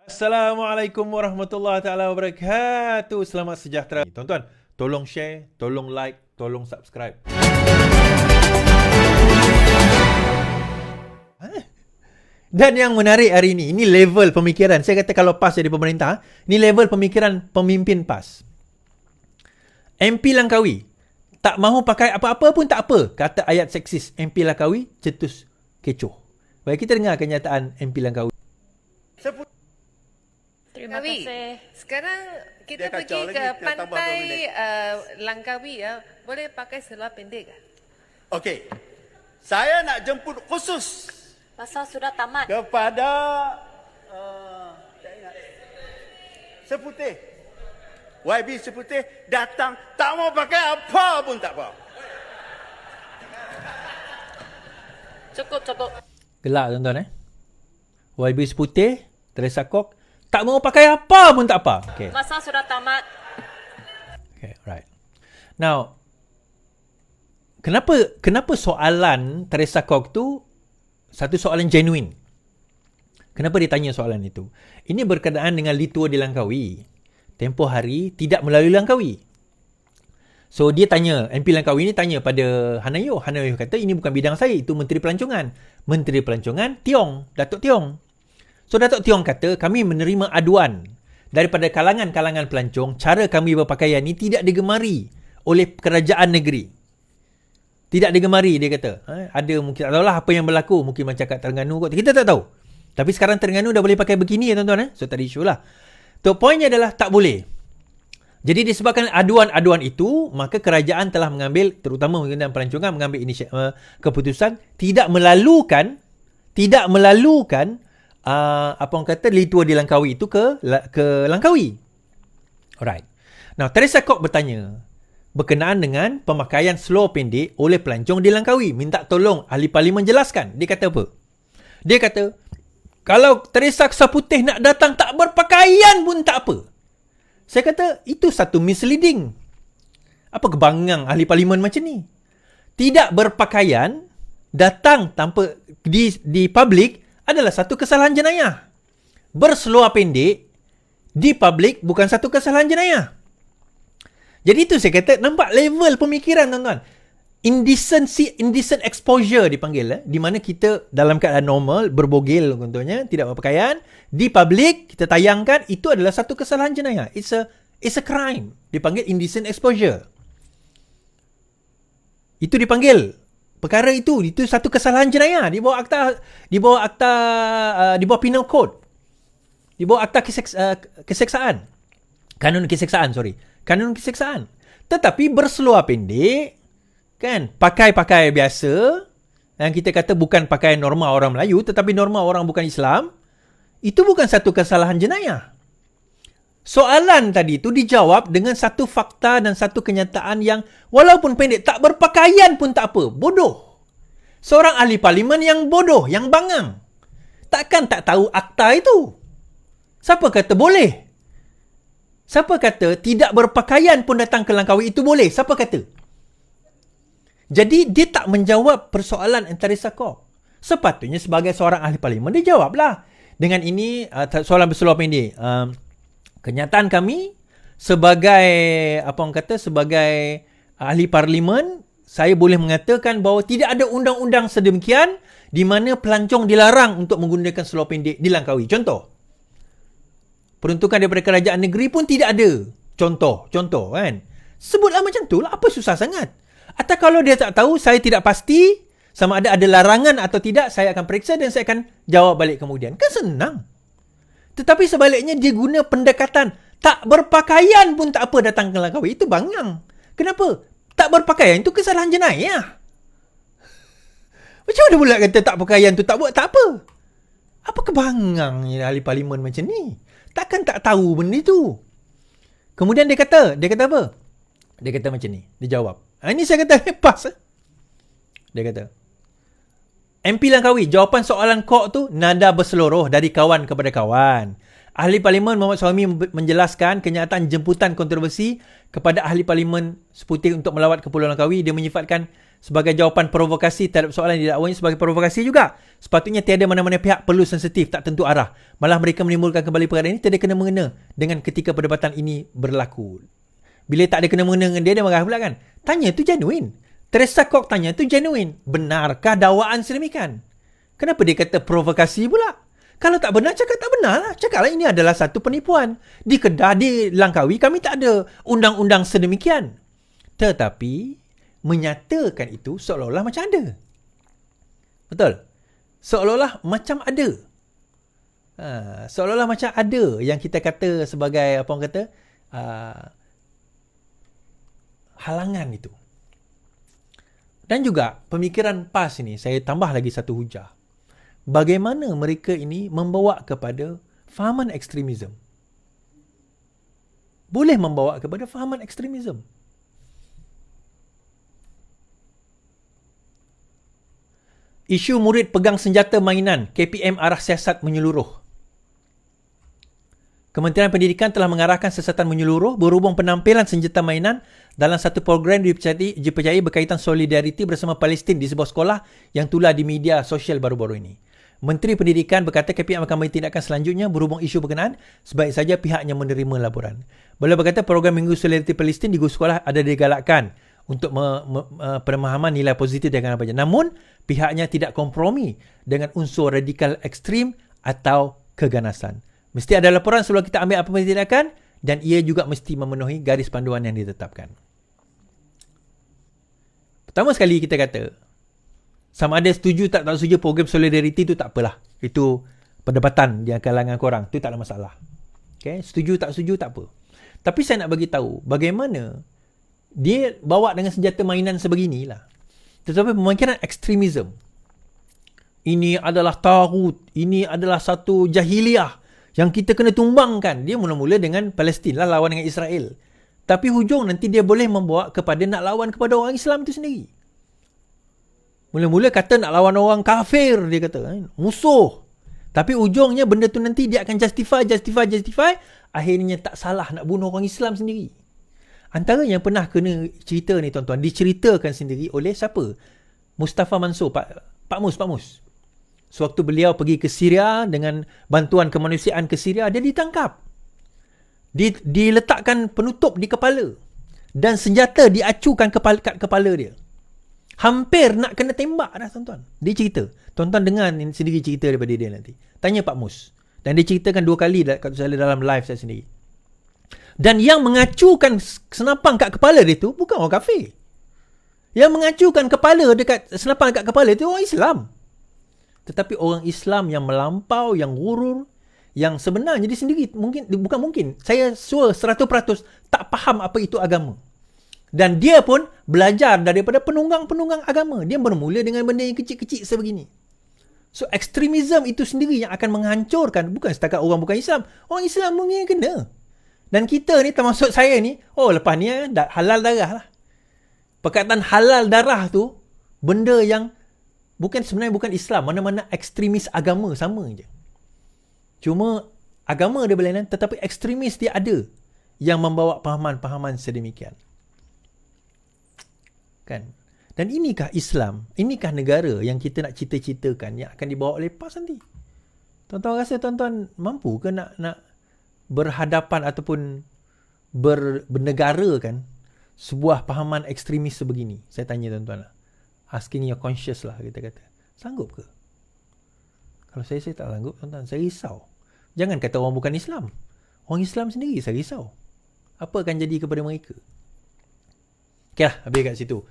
Assalamualaikum warahmatullahi taala wabarakatuh. Selamat sejahtera. Tuan-tuan, tolong share, tolong like, tolong subscribe. Dan yang menarik hari ini level pemikiran. Saya kata kalau PAS jadi pemerintah, ini level pemikiran pemimpin PAS. MP Langkawi tak mahu pakai apa-apa pun tak apa. Kata ayat seksis MP Langkawi cetus kecoh. Baik, kita dengar kenyataan MP Langkawi. Terima kasih. Sekarang kita pergi lagi, ke kita tambah 2 pantai minit. Langkawi ya. Boleh pakai seluar pendek tak? Okey. Saya nak jemput khusus Masa sudah tamat. kepada tak ingat. Seputih. YB Seputih datang tak mau pakai apa pun tak apa. Cukup. Gelak tuan-tuan YB Seputih, Teresa Kok tak mau pakai apa pun tak apa. Okay. Masa sudah tamat. Okay, right. Now, kenapa soalan Teresa Kok tu satu soalan genuine? Kenapa dia tanya soalan itu? Ini berkenaan dengan litua di Langkawi. Tempoh hari tidak melalui Langkawi. So dia tanya, MP Langkawi ni tanya pada Hanayo. Hanayo kata ini bukan bidang saya, itu Menteri Pelancongan. Menteri Pelancongan Tiong, Datuk Tiong. So Datuk Tiong kata kami menerima aduan daripada kalangan-kalangan pelancong, cara kami berpakaian ni tidak digemari oleh kerajaan negeri. Tidak digemari, dia kata. Ada mungkin tak tahulah apa yang berlaku, mungkin macam kat Terengganu kot. Kita tak tahu. Tapi sekarang Terengganu dah boleh pakai bikini ya tuan-tuan. So tak ada isu lah. So poinnya adalah tak boleh. Jadi disebabkan aduan-aduan itu, maka kerajaan telah mengambil, terutama mengenai pelancongan, mengambil keputusan tidak melalukan apa orang kata litua di Langkawi itu ke Langkawi. Alright. Now Teresa Kok bertanya berkenaan dengan pemakaian seluar pendek oleh pelancong di Langkawi. Minta tolong ahli parlimen jelaskan. Dia kata apa? Dia kata kalau Teresa Seputih nak datang tak berpakaian pun tak apa. Saya kata itu satu misleading. Apa kebangang ahli parlimen macam ni? Tidak berpakaian, datang tanpa di public adalah satu kesalahan jenayah. Berseluar pendek di public bukan satu kesalahan jenayah. Jadi itu saya kata nampak level pemikiran tuan-tuan. Indecent exposure dipanggil. Di mana kita dalam keadaan normal, berbogel contohnya, tidak berpakaian. Di public, kita tayangkan, itu adalah satu kesalahan jenayah. It's a crime. Dipanggil indecent exposure. Itu dipanggil. Perkara itu satu kesalahan jenayah. Di bawah penal code. Di bawah akta keseksaan. Kanun keseksaan. Tetapi berseluar pendek, kan, pakai biasa, yang kita kata bukan pakaian norma orang Melayu, tetapi norma orang bukan Islam, itu bukan satu kesalahan jenayah. Soalan tadi itu dijawab dengan satu fakta dan satu kenyataan yang walaupun pendek, tak berpakaian pun tak apa. Bodoh. Seorang ahli parlimen yang bodoh, yang bangang. Takkan tak tahu akta itu. Siapa kata boleh? Siapa kata tidak berpakaian pun datang ke Langkawi itu boleh? Siapa kata? Jadi dia tak menjawab persoalan Teresa Kok. Sepatutnya sebagai seorang ahli parlimen dia jawablah. Dengan ini soalan berseluar pendek. Kenyataan kami sebagai sebagai ahli parlimen, saya boleh mengatakan bahawa tidak ada undang-undang sedemikian di mana pelancong dilarang untuk menggunakan seluar pendek di Langkawi. Contoh. Peruntukan daripada kerajaan negeri pun tidak ada. Contoh kan. Sebutlah macam tu lah. Apa susah sangat? Atau kalau dia tak tahu, saya tidak pasti sama ada larangan atau tidak, saya akan periksa dan saya akan jawab balik kemudian. Kan senang. Tetapi sebaliknya dia guna pendekatan tak berpakaian pun tak apa datang ke Langkawi. Itu bangang. Kenapa? Tak berpakaian itu kesalahan jenayah. Macam mana pula kata tak berpakaian tu tak buat tak apa? Apa kebangang ahli parlimen macam ni? Takkan tak tahu benda tu. Kemudian dia kata apa? Dia kata macam ni. Dia jawab. Ini saya kata pas. Dia kata MP Langkawi, jawapan soalan Kok tu nada berseluruh dari kawan kepada kawan. Ahli Parlimen Muhammad Suhaimi menjelaskan kenyataan jemputan kontroversi kepada Ahli Parlimen Seputih untuk melawat ke Pulau Langkawi. Dia menyifatkan sebagai jawapan provokasi terhadap soalan yang didakwanya sebagai provokasi juga. Sepatutnya tiada mana-mana pihak perlu sensitif, tak tentu arah. Malah mereka menimbulkan kembali perkara ini tiada kena-mengena dengan ketika perdebatan ini berlaku. Bila tak ada kena-mengena dengan dia marah pula kan. Tanya tu genuine. Teresa Kok tanya tu genuine. Benarkah dakwaan sedemikian? Kenapa dia kata provokasi pula? Kalau tak benar, cakap tak benar lah. Cakaplah ini adalah satu penipuan. Di Kedah, di Langkawi, kami tak ada undang-undang sedemikian. Tetapi, menyatakan itu seolah-olah macam ada. Betul? Seolah-olah macam ada. Seolah-olah macam ada yang kita kata sebagai, apa orang kata, halangan itu. Dan juga, pemikiran PAS ini, saya tambah lagi satu hujah. Bagaimana mereka ini membawa kepada fahaman ekstremisme. Boleh membawa kepada fahaman ekstremisme. Isu murid pegang senjata mainan, KPM arah siasat menyeluruh. Kementerian Pendidikan telah mengarahkan siasatan menyeluruh berhubung penampilan senjata mainan dalam satu program dipercayai berkaitan solidariti bersama Palestin di sebuah sekolah yang tular di media sosial baru-baru ini. Menteri Pendidikan berkata KPM akan mengambil tindakan selanjutnya berhubung isu berkenaan sebaik saja pihaknya menerima laporan. Beliau berkata program Minggu Solidariti Palestin di sekolah ada digalakkan untuk pemahaman nilai positif dan apa saja. Namun, pihaknya tidak kompromi dengan unsur radikal ekstrim atau keganasan. Mesti ada laporan sebelum kita ambil apa tindakan dan ia juga mesti memenuhi garis panduan yang ditetapkan. Pertama sekali kita kata, sama ada setuju tak setuju program solidariti itu tak apalah. Itu perdebatan di kalangan korang. Itu tak ada masalah. Okay? Setuju tak setuju tak apa. Tapi saya nak bagi tahu bagaimana dia bawa dengan senjata mainan sebeginilah. Tetapi pemikiran ekstremisme. Ini adalah taghut. Ini adalah satu jahiliah yang kita kena tumbangkan. Dia mula-mula dengan Palestin lah lawan dengan Israel. Tapi hujung nanti dia boleh membawa kepada nak lawan kepada orang Islam itu sendiri. Mula-mula kata nak lawan orang kafir, dia kata musuh. Tapi ujungnya benda tu nanti dia akan justify. Akhirnya tak salah nak bunuh orang Islam sendiri. Antara yang pernah kena cerita ni tuan-tuan, diceritakan sendiri oleh siapa? Mustafa Mansur, Pak Mus. Sewaktu beliau pergi ke Syria dengan bantuan kemanusiaan ke Syria, dia ditangkap. Diletakkan penutup di kepala. Dan senjata diacukan kat kepala dia. Hampir nak kena tembak dah tuan-tuan. Dia cerita. Tuan-tuan dengar sendiri cerita daripada dia nanti. Tanya Pak Mus. Dan dia ceritakan 2 kali dalam live saya sendiri. Dan yang mengacukan senapang kat kepala dia tu bukan orang kafir. Yang mengacukan kepala dekat senapang kat kepala tu orang Islam. Tetapi orang Islam yang melampau, yang gurur, yang sebenarnya dia sendiri bukan mungkin. Saya sure 100% tak faham apa itu agama. Dan dia pun belajar daripada penunggang-penunggang agama. Dia bermula dengan benda yang kecil-kecil sebegini. So, ekstremisme itu sendiri yang akan menghancurkan. Bukan setakat orang bukan Islam. Orang Islam mungkin kena. Dan kita ni, termasuk saya ni, lepas ni halal darah lah. Perkataan halal darah tu, benda yang sebenarnya bukan Islam. Mana-mana ekstremis agama sama je. Cuma, agama dia berlainan, tetapi ekstremis dia ada yang membawa pahaman-pahaman sedemikian. Kan? Dan inikah Islam? Inikah negara yang kita nak cita-citakan yang akan dibawa oleh PAS nanti? Tuan-tuan rasa tuan-tuan mampu ke nak berhadapan ataupun bernegara kan sebuah pahaman ekstremis sebegini? Saya tanya tuan-tuan lah. Asking your conscious lah kita kata. Sanggup ke? Kalau saya tak sanggup tuan-tuan. Saya risau. Jangan kata orang bukan Islam. Orang Islam sendiri saya risau. Apa akan jadi kepada mereka? Okay lah, habis kat situ.